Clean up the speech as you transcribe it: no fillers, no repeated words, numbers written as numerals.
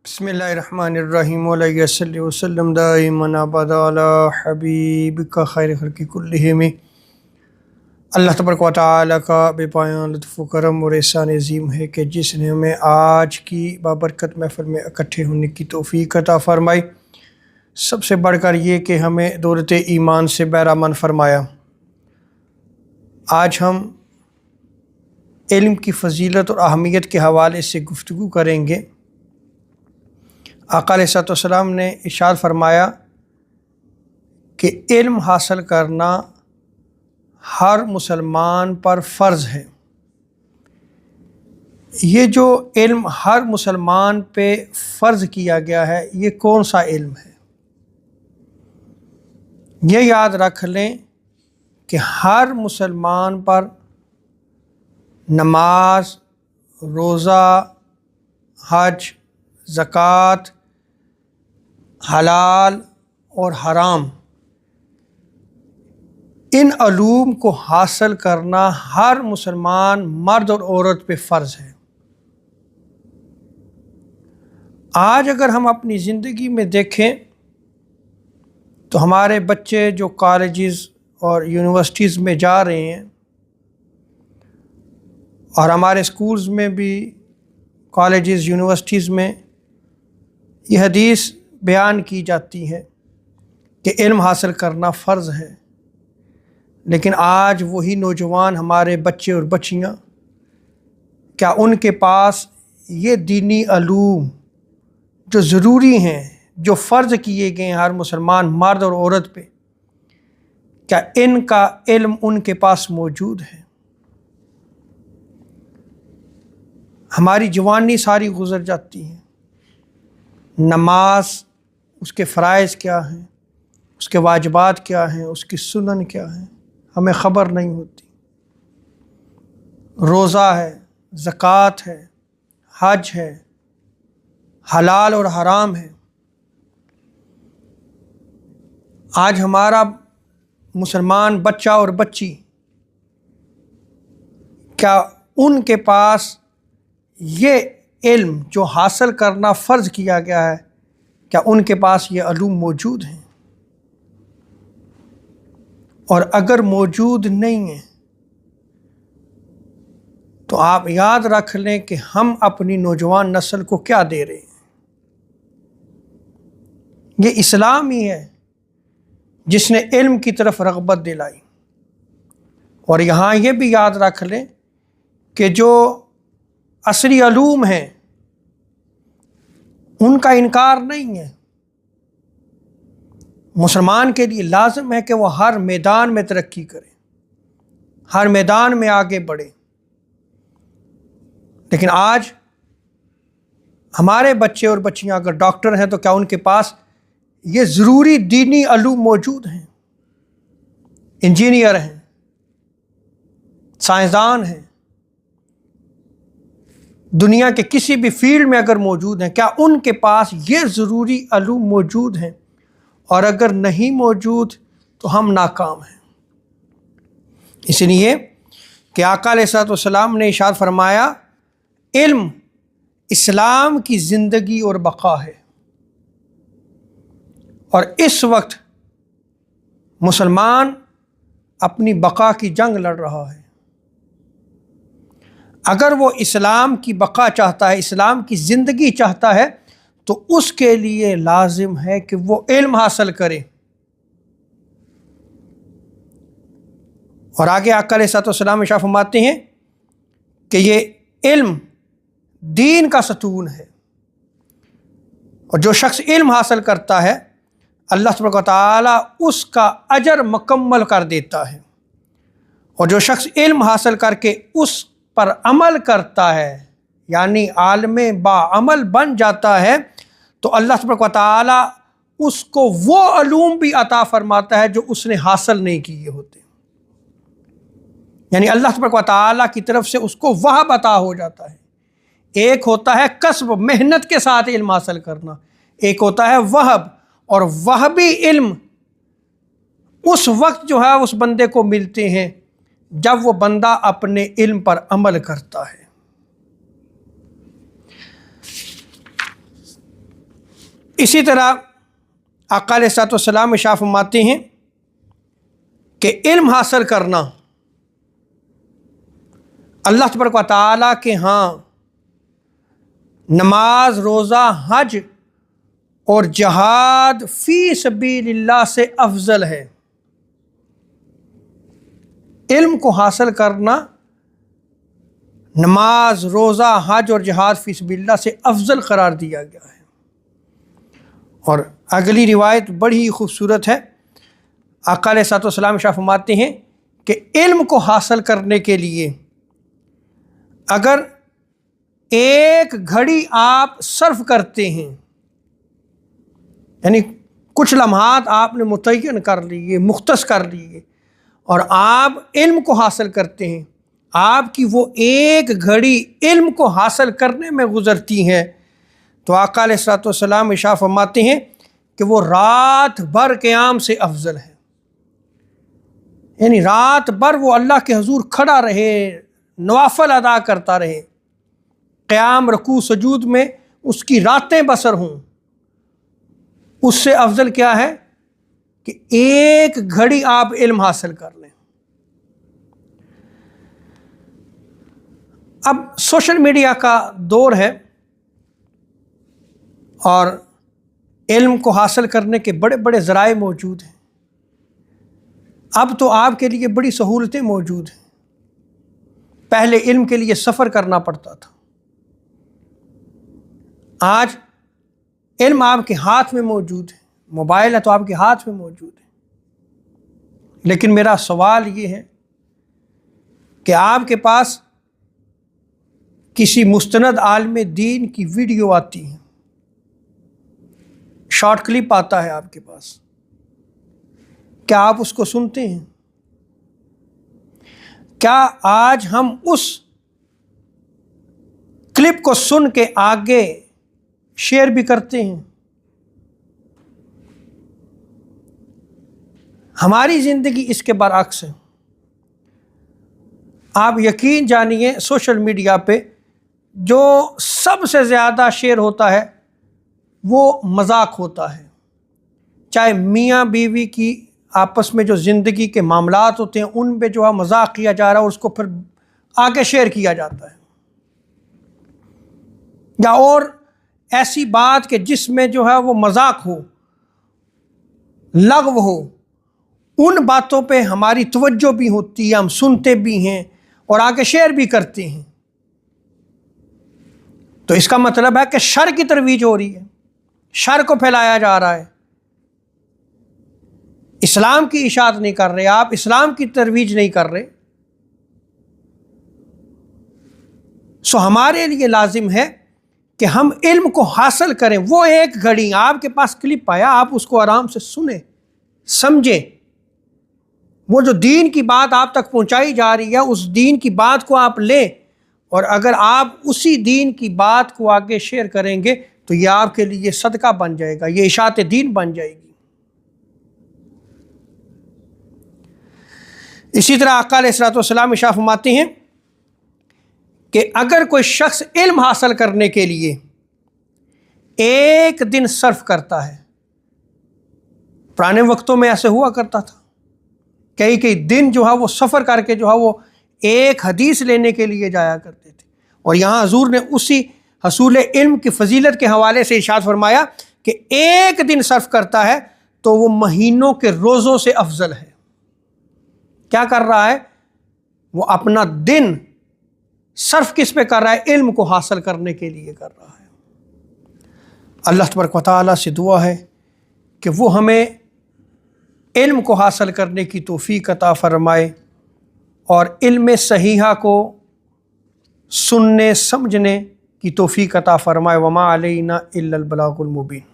بسم اللہ الرحمن الرحیم علیہ صلی وسلم دائماً ابدا علی حبیبک خیر خلق کلہم۔ اللہ تبارک و تعالیٰ کا بے پایاں لطف و کرم اور احسان عظیم ہے کہ جس نے ہمیں آج کی بابرکت محفل میں اکٹھے ہونے کی توفیق عطا فرمائی، سب سے بڑھ کر یہ کہ ہمیں دولت ایمان سے بہرامند فرمایا۔ آج ہم علم کی فضیلت اور اہمیت کے حوالے سے گفتگو کریں گے۔ آقا علیہ الصلوۃ والسلام نے ارشاد فرمایا کہ علم حاصل کرنا ہر مسلمان پر فرض ہے۔ یہ جو علم ہر مسلمان پہ فرض کیا گیا ہے، یہ کون سا علم ہے؟ یہ یاد رکھ لیں کہ ہر مسلمان پر نماز، روزہ، حج، زکوٰۃ، حلال اور حرام، ان علوم کو حاصل کرنا ہر مسلمان مرد اور عورت پہ فرض ہے۔ آج اگر ہم اپنی زندگی میں دیکھیں تو ہمارے بچے جو کالجز اور یونیورسٹیز میں جا رہے ہیں، اور ہمارے اسکولز میں بھی، کالجز، یونیورسٹیز میں یہ حدیث بیان کی جاتی ہے کہ علم حاصل کرنا فرض ہے، لیکن آج وہی نوجوان، ہمارے بچے اور بچیاں، کیا ان کے پاس یہ دینی علوم جو ضروری ہیں، جو فرض کیے گئے ہیں ہر مسلمان مرد اور عورت پہ، کیا ان کا علم ان کے پاس موجود ہے؟ ہماری جوانی ساری گزر جاتی ہے، نماز، اس کے فرائض کیا ہیں، اس کے واجبات کیا ہیں، اس کی سنن کیا ہیں، ہمیں خبر نہیں ہوتی۔ روزہ ہے، زکوٰۃ ہے، حج ہے، حلال اور حرام ہے۔ آج ہمارا مسلمان بچہ اور بچی، کیا ان کے پاس یہ علم جو حاصل کرنا فرض کیا گیا ہے، کیا ان کے پاس یہ علوم موجود ہیں؟ اور اگر موجود نہیں ہیں تو آپ یاد رکھ لیں کہ ہم اپنی نوجوان نسل کو کیا دے رہے ہیں۔ یہ اسلام ہی ہے جس نے علم کی طرف رغبت دلائی۔ اور یہاں یہ بھی یاد رکھ لیں کہ جو عصری علوم ہیں ان کا انکار نہیں ہے۔ مسلمان کے لیے لازم ہے کہ وہ ہر میدان میں ترقی کرے، ہر میدان میں آگے بڑھے، لیکن آج ہمارے بچے اور بچیاں اگر ڈاکٹر ہیں تو کیا ان کے پاس یہ ضروری دینی علوم موجود ہیں؟ انجینئر ہیں، سائنسدان ہیں، دنیا کے کسی بھی فیلڈ میں اگر موجود ہیں، کیا ان کے پاس یہ ضروری علوم موجود ہیں؟ اور اگر نہیں موجود تو ہم ناکام ہیں۔ اس لیے کہ آقا علیہ الصلوۃ والسلام نے ارشاد فرمایا، علم اسلام کی زندگی اور بقا ہے۔ اور اس وقت مسلمان اپنی بقا کی جنگ لڑ رہا ہے۔ اگر وہ اسلام کی بقا چاہتا ہے، اسلام کی زندگی چاہتا ہے، تو اس کے لیے لازم ہے کہ وہ علم حاصل کرے۔ اور آگے آقا علیہ الصلوۃ والسلام ارشاد فرماتے ہیں کہ یہ علم دین کا ستون ہے، اور جو شخص علم حاصل کرتا ہے اللہ تبارک و تعالیٰ اس کا اجر مکمل کر دیتا ہے، اور جو شخص علم حاصل کر کے اس پر عمل کرتا ہے، یعنی عالم با عمل بن جاتا ہے، تو اللہ تبارک و تعالیٰ اس کو وہ علوم بھی عطا فرماتا ہے جو اس نے حاصل نہیں کیے ہوتے۔ یعنی اللہ تبارک و تعالیٰ کی طرف سے اس کو وہب عطا ہو جاتا ہے۔ ایک ہوتا ہے کسب، محنت کے ساتھ علم حاصل کرنا، ایک ہوتا ہے وہب، اور وہبی علم اس وقت جو ہے اس بندے کو ملتے ہیں جب وہ بندہ اپنے علم پر عمل کرتا ہے۔ اسی طرح آقا علیہ الصلوۃ والسلام ارشاد فرماتے ہیں کہ علم حاصل کرنا اللہ تبارک و تعالیٰ کے ہاں نماز، روزہ، حج اور جہاد فی سبیل اللہ سے افضل ہے۔ علم کو حاصل کرنا نماز، روزہ، حج اور جہاد فی سبیل اللہ سے افضل قرار دیا گیا ہے۔ اور اگلی روایت بڑی ہی خوبصورت ہے۔ آقا علیہ الصلوۃ والسلام ارشاد فرماتے ہیں کہ علم کو حاصل کرنے کے لیے اگر ایک گھڑی آپ صرف کرتے ہیں، یعنی کچھ لمحات آپ نے متعین کر لیے، مختص کر لیے، اور آپ علم کو حاصل کرتے ہیں، آپ کی وہ ایک گھڑی علم کو حاصل کرنے میں گزرتی ہے، تو آقا علیہ الصلوۃ والسلام ارشاد فرماتے ہیں کہ وہ رات بھر قیام سے افضل ہے۔ یعنی رات بھر وہ اللہ کے حضور کھڑا رہے، نوافل ادا کرتا رہے، قیام، رکوع، سجود میں اس کی راتیں بسر ہوں، اس سے افضل کیا ہے کہ ایک گھڑی آپ علم حاصل کر لیں۔ اب سوشل میڈیا کا دور ہے اور علم کو حاصل کرنے کے بڑے بڑے ذرائع موجود ہیں۔ اب تو آپ کے لیے بڑی سہولتیں موجود ہیں۔ پہلے علم کے لیے سفر کرنا پڑتا تھا، آج علم آپ کے ہاتھ میں موجود ہے، موبائل ہے تو آپ کے ہاتھ میں موجود ہے۔ لیکن میرا سوال یہ ہے کہ آپ کے پاس کسی مستند عالم دین کی ویڈیو آتی ہے، شارٹ کلپ آتا ہے آپ کے پاس، کیا آپ اس کو سنتے ہیں؟ کیا آج ہم اس کلپ کو سن کے آگے شیئر بھی کرتے ہیں؟ ہماری زندگی اس کے برعکس ہے۔ آپ یقین جانیے سوشل میڈیا پہ جو سب سے زیادہ شیئر ہوتا ہے وہ مذاق ہوتا ہے، چاہے میاں بیوی کی آپس میں جو زندگی کے معاملات ہوتے ہیں ان پہ جو ہے مذاق کیا جا رہا ہے اور اس کو پھر آگے شیئر کیا جاتا ہے، یا اور ایسی بات کہ جس میں جو ہے وہ مذاق ہو، لغو ہو، ان باتوں پہ ہماری توجہ بھی ہوتی ہے، ہم سنتے بھی ہیں اور آگے شیئر بھی کرتے ہیں۔ تو اس کا مطلب ہے کہ شر کی ترویج ہو رہی ہے، شر کو پھیلایا جا رہا ہے، اسلام کی اشاعت نہیں کر رہے آپ، اسلام کی ترویج نہیں کر رہے۔ سو ہمارے لیے لازم ہے کہ ہم علم کو حاصل کریں۔ وہ ایک گھڑی آپ کے پاس کلپ آیا، آپ اس کو آرام سے سنیں، سمجھیں، وہ جو دین کی بات آپ تک پہنچائی جا رہی ہے اس دین کی بات کو آپ لیں، اور اگر آپ اسی دین کی بات کو آگے شیئر کریں گے تو یہ آپ کے لیے صدقہ بن جائے گا، یہ اشاعت دین بن جائے گی۔ اسی طرح آقا علیہ الصلوۃ والسلام ارشاد فرماتے ہیں کہ اگر کوئی شخص علم حاصل کرنے کے لیے ایک دن صرف کرتا ہے، پرانے وقتوں میں ایسے ہوا کرتا تھا، کئی دن جو ہے وہ سفر کر کے جو ہے وہ ایک حدیث لینے کے لیے جایا کرتے تھے، اور یہاں حضور نے اسی حصول علم کی فضیلت کے حوالے سے ارشاد فرمایا کہ ایک دن صرف کرتا ہے تو وہ مہینوں کے روزوں سے افضل ہے۔ کیا کر رہا ہے؟ وہ اپنا دن صرف کس پہ کر رہا ہے؟ علم کو حاصل کرنے کے لیے کر رہا ہے۔ اللہ تبارک و تعالیٰ سے دعا ہے کہ وہ ہمیں علم کو حاصل کرنے کی توفیق عطا فرمائے اور علم صحیحہ کو سننے سمجھنے کی توفیق عطا فرمائے۔ وما علینا الا البلاغ المبین۔